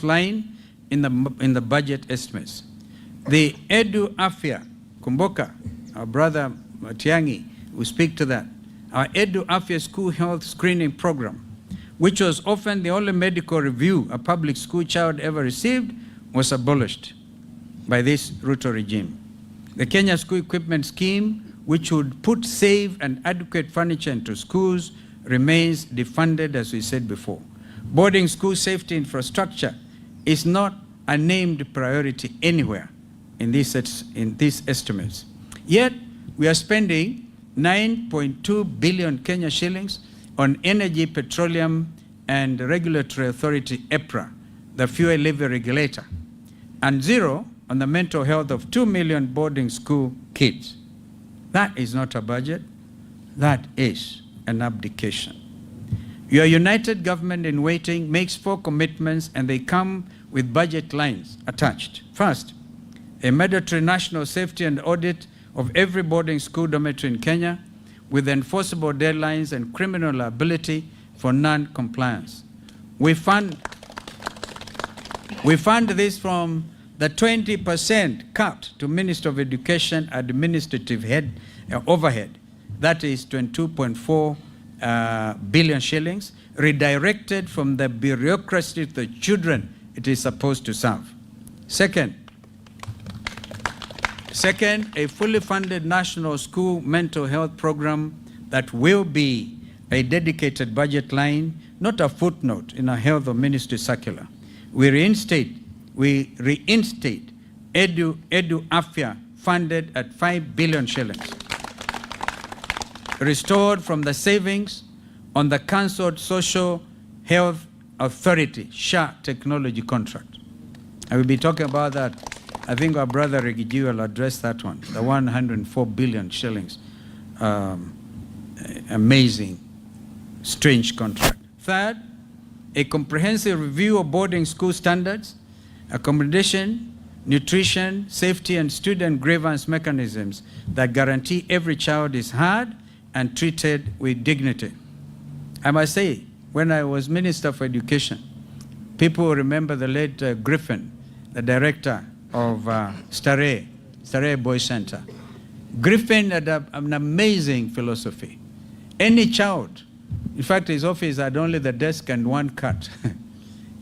line in the budget estimates. The Edu Afya, Kumboka, our brother Matiangi will speak to that. Our Edu Afya school health screening program, which was often the only medical review a public school child ever received, was abolished by this Ruto regime. The Kenya School Equipment Scheme, which would put safe and adequate furniture into schools, remains defunded, as we said before. Boarding school safety infrastructure is not a named priority anywhere in these estimates. Yet, we are spending 9.2 billion Kenya shillings on Energy, Petroleum and Regulatory Authority, EPRA, the fuel levy regulator, and zero on the mental health of 2 million boarding school kids. That is not a budget. That is an abdication. Your united government in waiting makes 4 commitments, and they come with budget lines attached. First, a mandatory national safety and audit of every boarding school dormitory in Kenya with enforceable deadlines and criminal liability for non-compliance. We fund this from the 20% cut to Minister of Education administrative overhead, that is 22.4 billion shillings, redirected from the bureaucracy to the children it is supposed to serve. Second, a fully funded national school mental health program that will be a dedicated budget line, not a footnote in a health or ministry circular. We reinstate Edu Afya funded at 5 billion shillings, restored from the savings on the cancelled Social Health Authority, SHA technology contract. I will be talking about that. I think our brother Reggie will address that one, the 104 billion shillings. Amazing, strange contract. Third, a comprehensive review of boarding school standards, accommodation, nutrition, safety, and student grievance mechanisms that guarantee every child is heard and treated with dignity. I must say, when I was Minister for Education, people remember the late Griffin, the director of Starehe Boys Center. Griffin had an amazing philosophy. Any child, in fact, his office had only the desk and one cut.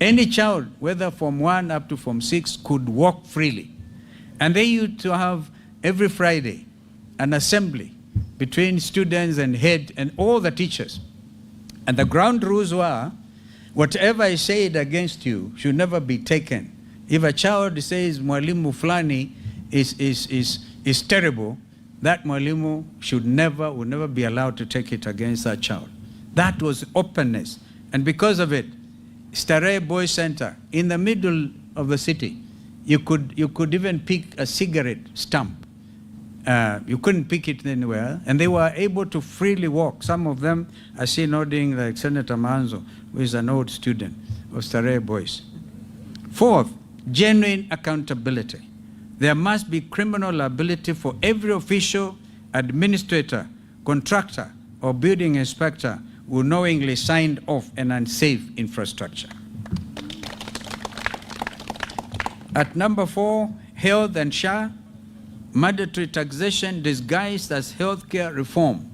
Any child, whether from 1 up to from 6, could walk freely. And they used to have every Friday an assembly between students and head and all the teachers. And the ground rules were, whatever is said against you should never be taken. If a child says Mwalimu Fulani is terrible, that Mwalimu would never be allowed to take it against that child. That was openness. And because of it, Starehe Boys Center, in the middle of the city, you could even pick a cigarette stump. You couldn't pick it anywhere, and they were able to freely walk. Some of them, I see nodding, like Senator Manzo, who is an old student of Starehe Boys. Fourth, genuine accountability. There must be criminal liability for every official, administrator, contractor, or building inspector who knowingly signed off an unsafe infrastructure. At number 4, health and SHA, mandatory taxation disguised as healthcare reform.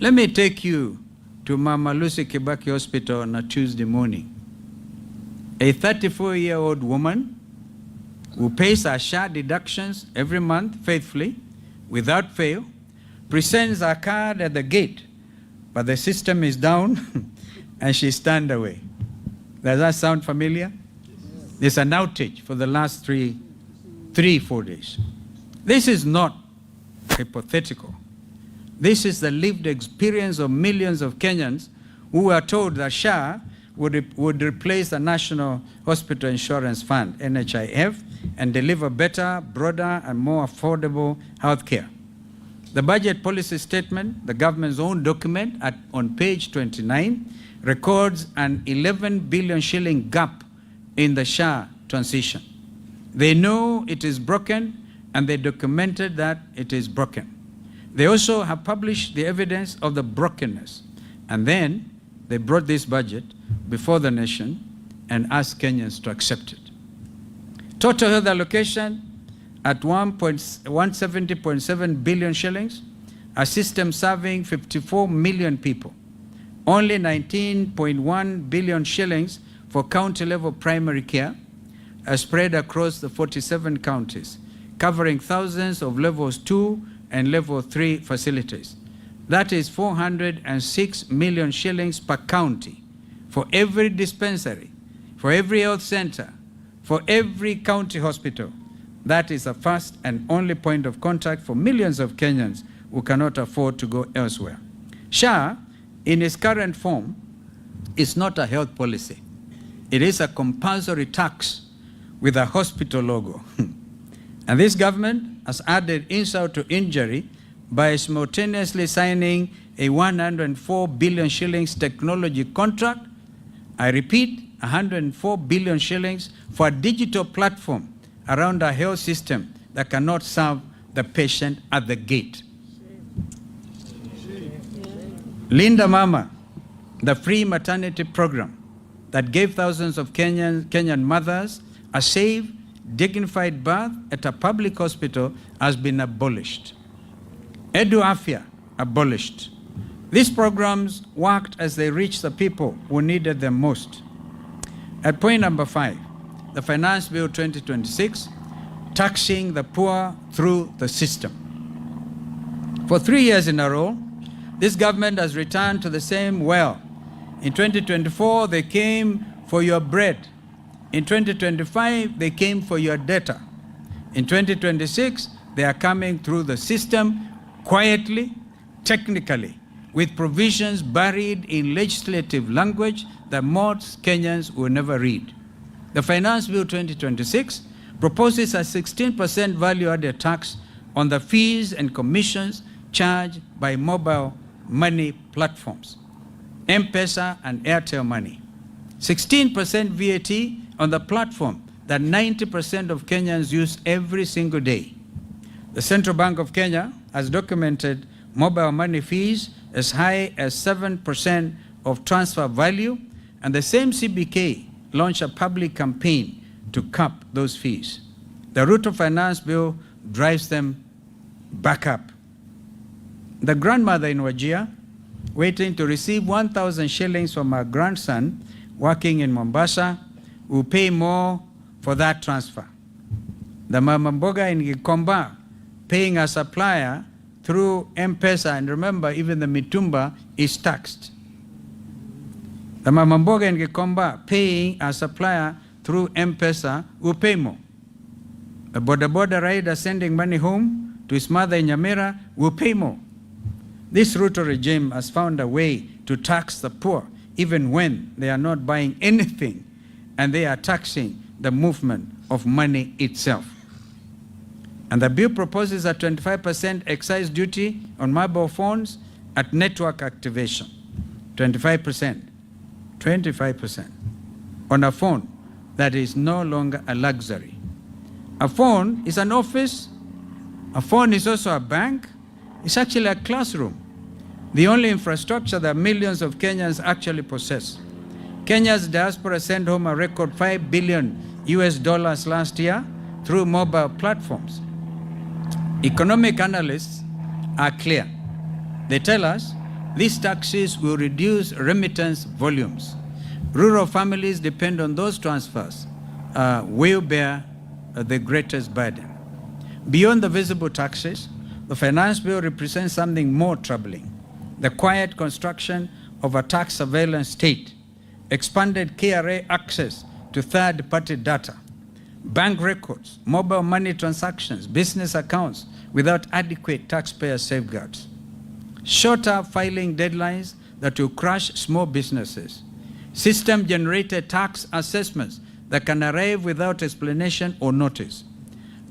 Let me take you to Mama Lucy Kibaki Hospital on a Tuesday morning. A 34-year-old woman who pays her SHA deductions every month faithfully, without fail, presents her card at the gate, but the system is down and she's turned away. Does that sound familiar? There's an outage for the last 4 days. This is not hypothetical. This is the lived experience of millions of Kenyans who are told that SHA would replace the National Hospital Insurance Fund, NHIF, and deliver better, broader, and more affordable health care. The budget policy statement, the government's own document on page 29, records an 11 billion shilling gap in the SHA transition. They know it is broken, and they documented that it is broken. They also have published the evidence of the brokenness. And then they brought this budget before the nation and ask Kenyans to accept it. Total health allocation at 170.7 billion shillings, a system serving 54 million people. Only 19.1 billion shillings for county-level primary care are spread across the 47 counties, covering thousands of levels 2 and level 3 facilities. That is 406 million shillings per county for every dispensary, for every health center, for every county hospital. That is the first and only point of contact for millions of Kenyans who cannot afford to go elsewhere. SHA, in its current form, is not a health policy. It is a compulsory tax with a hospital logo. And this government has added insult to injury by simultaneously signing a 104 billion shillings technology contract. I repeat, 104 billion shillings for a digital platform around a health system that cannot serve the patient at the gate. Linda Mama, the free maternity program that gave thousands of Kenyan mothers a safe, dignified birth at a public hospital, has been abolished. Edu Afya, abolished. These programs worked as they reached the people who needed them most. At point number 5, the Finance Bill 2026, taxing the poor through the system. For 3 years in a row, this government has returned to the same well. In 2024, they came for your bread. In 2025, they came for your data. In 2026, they are coming through the system quietly, technically, with provisions buried in legislative language that most Kenyans will never read. The Finance Bill 2026 proposes a 16% value-added tax on the fees and commissions charged by mobile money platforms, M-Pesa and Airtel Money. 16% VAT on the platform that 90% of Kenyans use every single day. The Central Bank of Kenya has documented mobile money fees as high as 7% of transfer value, and the same CBK launched a public campaign to cap those fees. The Ruto Finance Bill drives them back up. The grandmother in Wajir, waiting to receive 1,000 shillings from her grandson working in Mombasa, will pay more for that transfer. The Mama Mboga in Gikomba, paying a supplier through M-Pesa, and remember, even the mitumba is taxed. The Mama Mboga in Gikomba, paying a supplier through M-Pesa, will pay more. A boda rider sending money home to his mother in Nyamira will pay more. This Ruto regime has found a way to tax the poor, even when they are not buying anything, and they are taxing the movement of money itself. And the bill proposes a 25% excise duty on mobile phones at network activation. 25%. 25% on a phone that is no longer a luxury. A phone is an office. A phone is also a bank. It's actually a classroom, the only infrastructure that millions of Kenyans actually possess. Kenya's diaspora sent home a record $5 billion last year through mobile platforms. Economic analysts are clear. They tell us these taxes will reduce remittance volumes. Rural families depend on those transfers, will bear the greatest burden. Beyond the visible taxes, the Finance Bill represents something more troubling: the quiet construction of a tax surveillance state, expanded KRA access to third-party data, bank records, mobile money transactions, business accounts without adequate taxpayer safeguards, shorter filing deadlines that will crush small businesses, system-generated tax assessments that can arrive without explanation or notice,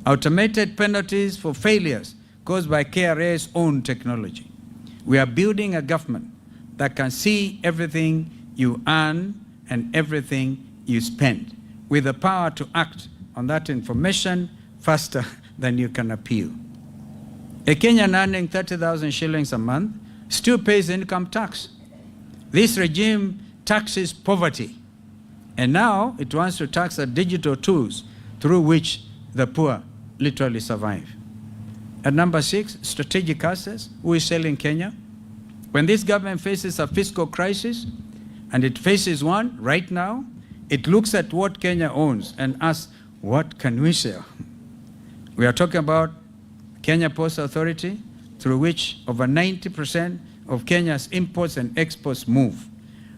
automated penalties for failures caused by KRA's own technology. We are building a government that can see everything you earn and everything you spend, with the power to act on that information faster than you can appeal. A Kenyan earning 30,000 shillings a month still pays income tax. This regime taxes poverty, And now it wants to tax the digital tools through which the poor literally survive. At number 6, strategic assets. Who is selling Kenya? When this government faces a fiscal crisis, and it faces one right now, it looks at what Kenya owns and asks, what can we sell? We are talking about Kenya Post Authority, through which over 90% of Kenya's imports and exports move.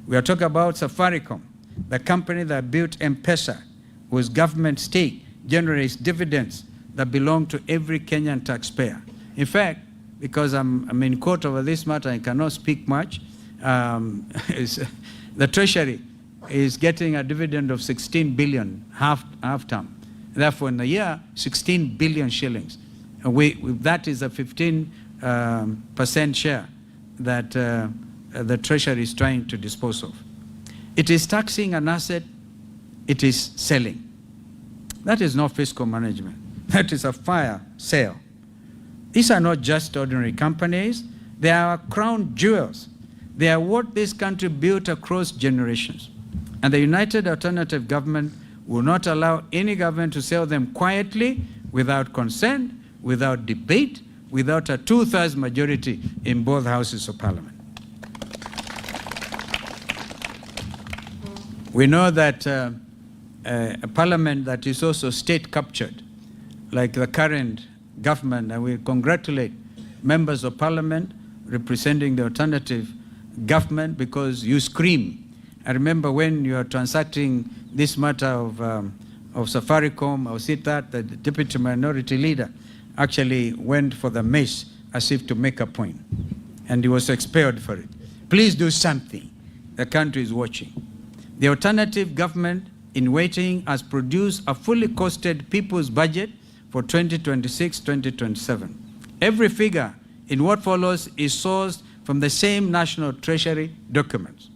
We are talking about Safaricom, the company that built M-Pesa, whose government stake generates dividends that belong to every Kenyan taxpayer. In fact, because I'm in court over this matter, I cannot speak much, the Treasury is getting a dividend of 16 billion half term. Therefore, in a year, 16 billion shillings. And that is a 15% share that the Treasury is trying to dispose of. It is taxing an asset it is selling. That is not fiscal management. That is a fire sale. These are not just ordinary companies. They are crown jewels. They are what this country built across generations. And the United Alternative Government will not allow any government to sell them quietly, without consent, without debate, without a 2/3 majority in both houses of parliament. We know that a parliament that is also state captured, like the current government, and we congratulate members of parliament representing the alternative government, because you scream. I remember when you are transacting this matter of Safaricom, or Sitat, the deputy minority leader actually went for the mace as if to make a point, and he was expelled for it. Please do something. The country is watching. The alternative government in waiting has produced a fully costed people's budget for 2026-2027. Every figure in what follows is sourced from the same National Treasury documents.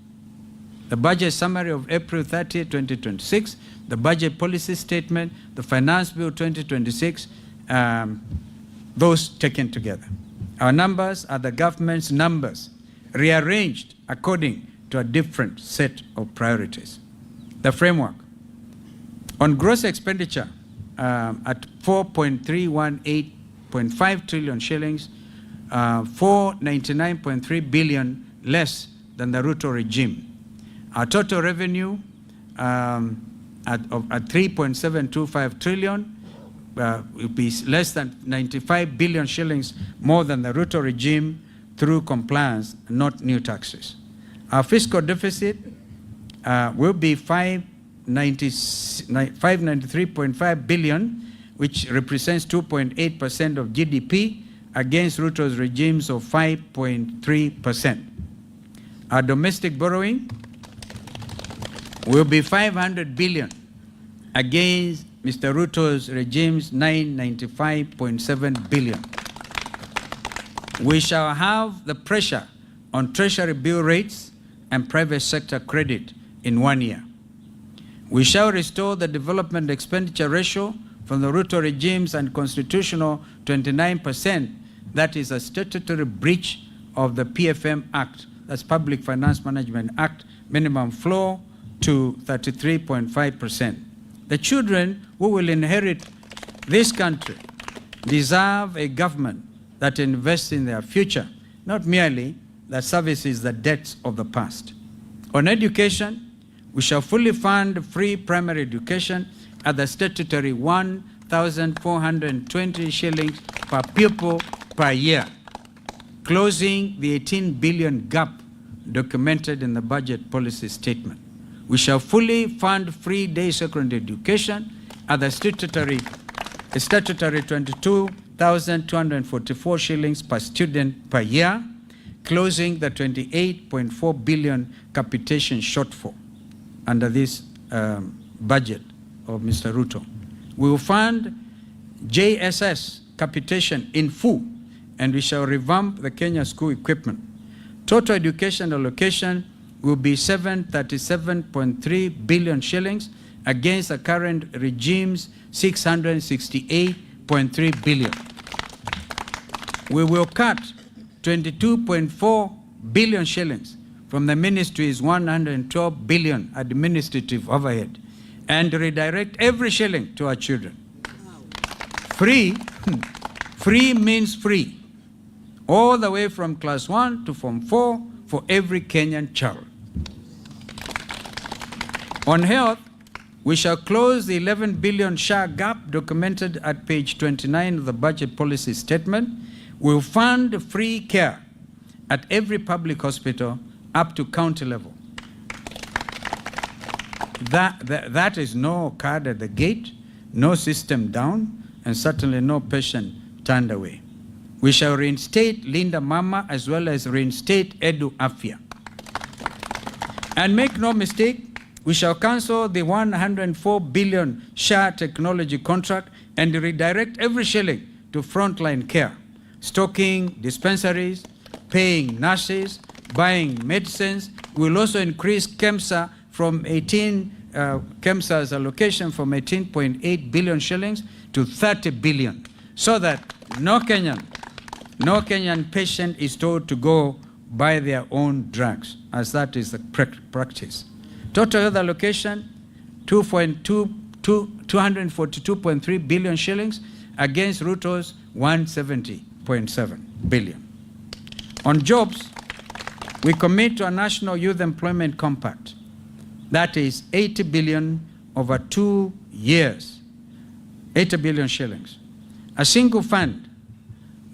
The budget summary of April 30, 2026, the budget policy statement, the Finance Bill 2026, those taken together. Our numbers are the government's numbers, rearranged according to a different set of priorities. The framework. On gross expenditure, at 4.318.5 trillion shillings, 499.3 billion less than the Ruto regime. Our total revenue at 3.725 trillion will be less than 95 billion shillings more than the Ruto regime through compliance, not new taxes. Our fiscal deficit will be 593.5 billion, which represents 2.8% of GDP, against Ruto's regimes of 5.3%. Our domestic borrowing will be 500 billion against Mr. Ruto's regime's 995.7 billion. We shall have the pressure on Treasury bill rates and private sector credit in 1 year. We shall restore the development expenditure ratio from the Ruto regime's unconstitutional 29%. That is a statutory breach of the PFM Act, that's Public Finance Management Act, minimum floor to 33.5%. The children who will inherit this country deserve a government that invests in their future, not merely that services the debts of the past. On education, we shall fully fund free primary education at the statutory 1,420 shillings per pupil per year, closing the 18 billion gap documented in the budget policy statement. We shall fully fund free day secondary education at the statutory 22,244 shillings per student per year, closing the 28.4 billion capitation shortfall under this budget of Mr. Ruto. We will fund JSS capitation in full, and we shall revamp the Kenya school equipment. Total education allocation will be 737.3 billion shillings against the current regime's 668.3 billion. We will cut 22.4 billion shillings from the ministry's 112 billion administrative overhead and redirect every shilling to our children. Free, free means free, all the way from class 1 to form 4 for every Kenyan child. On health, we shall close the 11 billion SHA gap documented at page 29 of the budget policy statement. We'll fund free care at every public hospital up to county level. That is no card at the gate, no system down, and certainly no patient turned away. We shall reinstate Linda Mama as well as reinstate Edu Afya. And make no mistake, we shall cancel the 104 billion SHA technology contract and redirect every shilling to frontline care, stocking dispensaries, paying nurses, buying medicines. We'll also increase KEMSA from KEMSA's allocation from 18.8 billion shillings to 30 billion, so that no Kenyan patient is told to go buy their own drugs, as that is the practice. Total health allocation, 242.3 billion shillings against Ruto's 170.7 billion. On jobs, we commit to a national youth employment compact. That is 80 billion over 2 years, 80 billion shillings. A single fund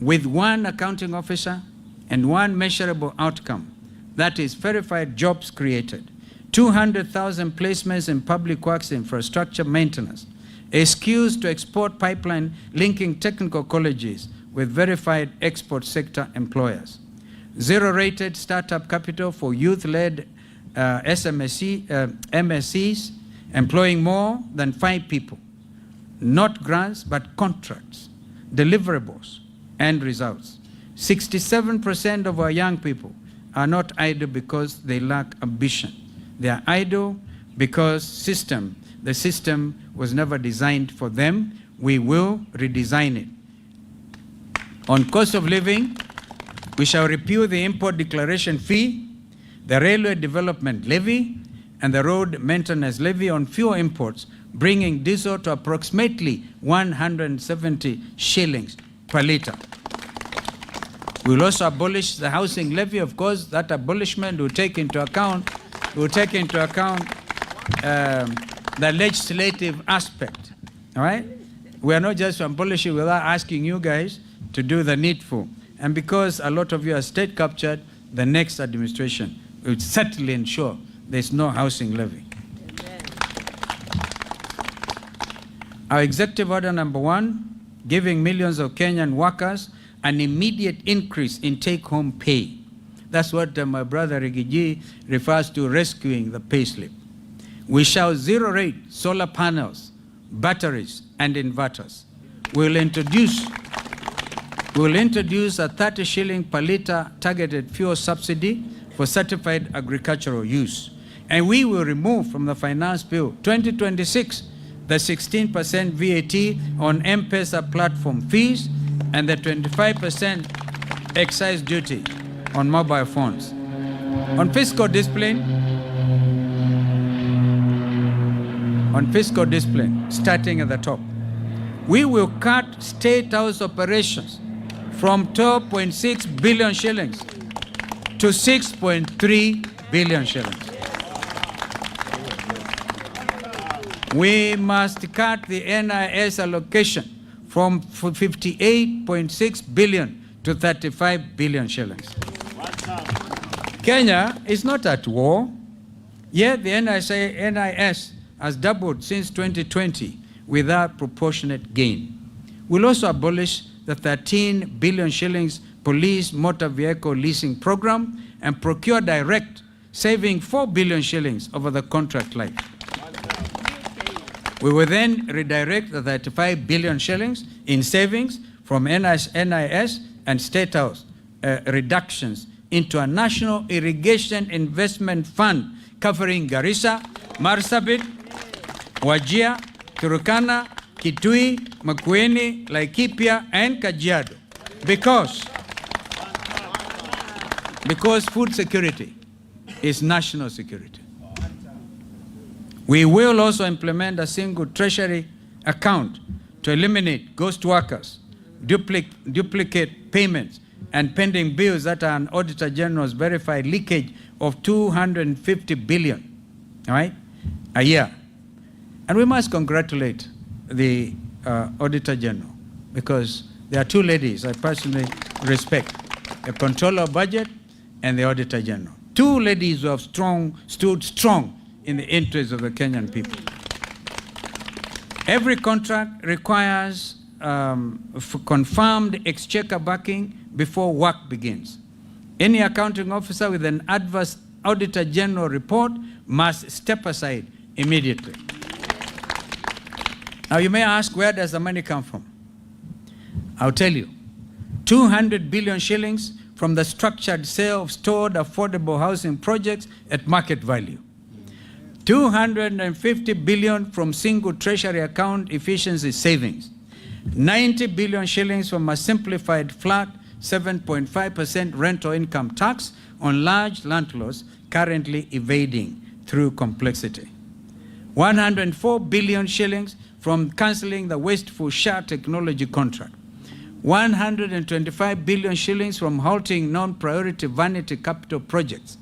with one accounting officer and one measurable outcome, that is verified jobs created. 200,000 placements in public works infrastructure maintenance, a skills to export pipeline linking technical colleges with verified export sector employers. Zero-rated startup capital for youth-led MSCs, employing more than 5 people. Not grants, but contracts, deliverables, and results. 67% of our young people are not idle because they lack ambition. They are idle because the system was never designed for them. We will redesign it. On cost of living, we shall repeal the import declaration fee, the railway development levy, and the road maintenance levy on fuel imports, bringing diesel to approximately 170 shillings per litre. We will also abolish the housing levy. Of course, that abolishment will take into account the legislative aspect. All right? We are not just abolishing without asking you guys to do the needful. And because a lot of you are state captured, the next administration will certainly ensure there's no housing levy. Amen. Our executive order number 1, giving millions of Kenyan workers an immediate increase in take-home pay. That's what my brother Rigiji refers to rescuing the payslip. We shall zero-rate solar panels, batteries, and inverters. We'll introduce a 30 shilling per litre targeted fuel subsidy for certified agricultural use. And we will remove from the Finance Bill 2026 the 16% VAT on M-Pesa platform fees and the 25% excise duty on mobile phones. On fiscal discipline, starting at the top, we will cut State House operations from 12.6 billion shillings to 6.3 billion shillings. We must cut the NIS allocation from 58.6 billion to 35 billion shillings. Kenya is not at war, yet the NIS has doubled since 2020 without proportionate gain. We'll also abolish the 13 billion shillings police motor vehicle leasing program and procure direct, saving 4 billion shillings over the contract life. We will then redirect the 35 billion shillings in savings from NIS and State House reductions into a national irrigation investment fund covering Garissa, Marsabit, Wajir, Turkana, Kitui, Makueni, Laikipia, and Kajiado. Because food security is national security. We will also implement a single treasury account to eliminate ghost workers, duplicate payments, and pending bills that are an Auditor General's verified leakage of 250 billion, all right, a year. And we must congratulate the Auditor General, because there are two ladies I personally respect, the Controller of Budget and the Auditor General. Two ladies who have stood strong in the interests of the Kenyan people. Every contract requires confirmed exchequer backing before work begins. Any accounting officer with an adverse Auditor General report must step aside immediately. Now you may ask, where does the money come from? I'll tell you. 200 billion shillings from the structured sale of stored affordable housing projects at market value. 250 billion from single treasury account efficiency savings. 90 billion shillings from a simplified flat 7.5% rental income tax on large landlords currently evading through complexity. 104 billion shillings from cancelling the wasteful SHA technology contract. 125 billion shillings from halting non-priority vanity capital projects.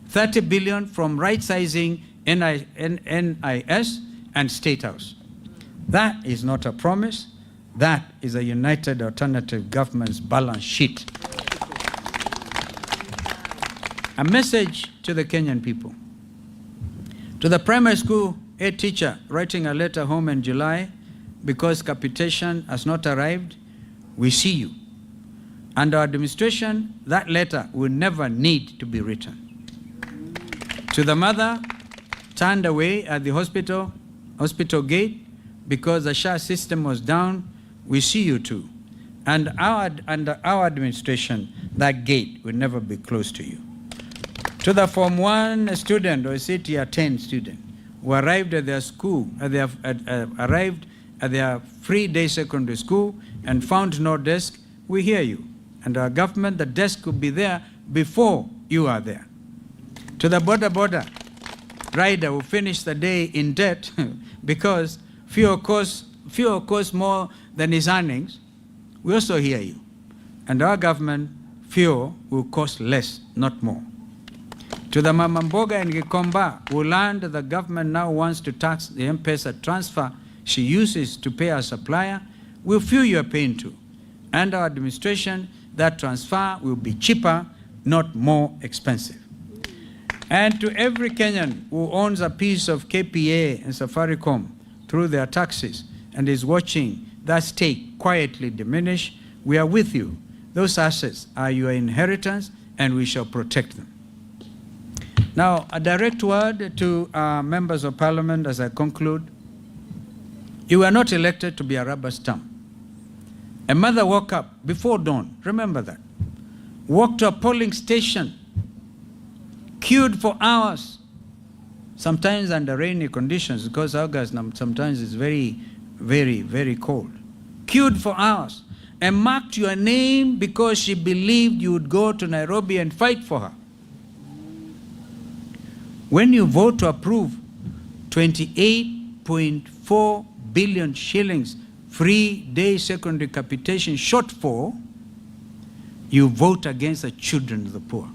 30 billion from right-sizing NIS and State House. That is not a promise. That is a United Alternative Government's balance sheet. A message to the Kenyan people. To the primary school head teacher writing a letter home in July because capitation has not arrived, we see you. Under our administration, that letter will never need to be written. To the mother turned away at the hospital gate because the SHA system was down, we see you too. And under our administration, that gate will never be closed to you. To the Form 1 student or CTR 10 student who arrived at their school, arrived at their free day secondary school and found no desk, we hear you. And our government, the desk will be there before you are there. To the border rider who finished the day in debt because fuel costs more than his earnings, we also hear you. And our government, fuel will cost less, not more. To the Mama Mboga in Gikomba who learned the government now wants to tax the M-Pesa transfer she uses to pay her supplier, we'll feel your pain too. And our administration, that transfer will be cheaper, not more expensive. And to every Kenyan who owns a piece of KPA and Safaricom through their taxes and is watching that stake quietly diminish, we are with you. Those assets are your inheritance and we shall protect them. Now, a direct word to members of parliament as I conclude. You were not elected to be a rubber stamp. A mother woke up before dawn, remember that, walked to a polling station, queued for hours, sometimes under rainy conditions, because August sometimes is very, very, very cold. Queued for hours and marked your name because she believed you would go to Nairobi and fight for her. When you vote to approve 28.4 billion shillings free day secondary capitation shortfall, you vote against the children of the poor.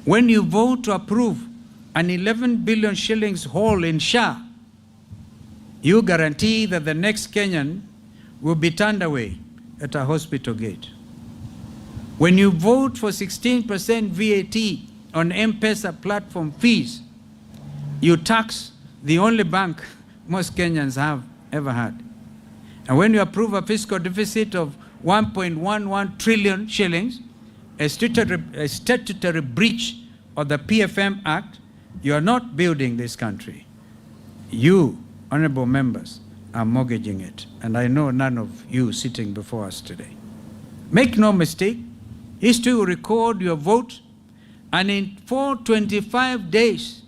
When you vote to approve an 11 billion shillings haul in SHA, you guarantee that the next Kenyan will be turned away at a hospital gate. When you vote for 16% VAT on M-Pesa platform fees, you tax the only bank most Kenyans have ever had. And when you approve a fiscal deficit of 1.11 trillion shillings, a statutory breach of the PFM Act, you are not building this country. You, honorable members, are mortgaging it. And I know none of you sitting before us today. Make no mistake, history will record your vote, and in 425 days,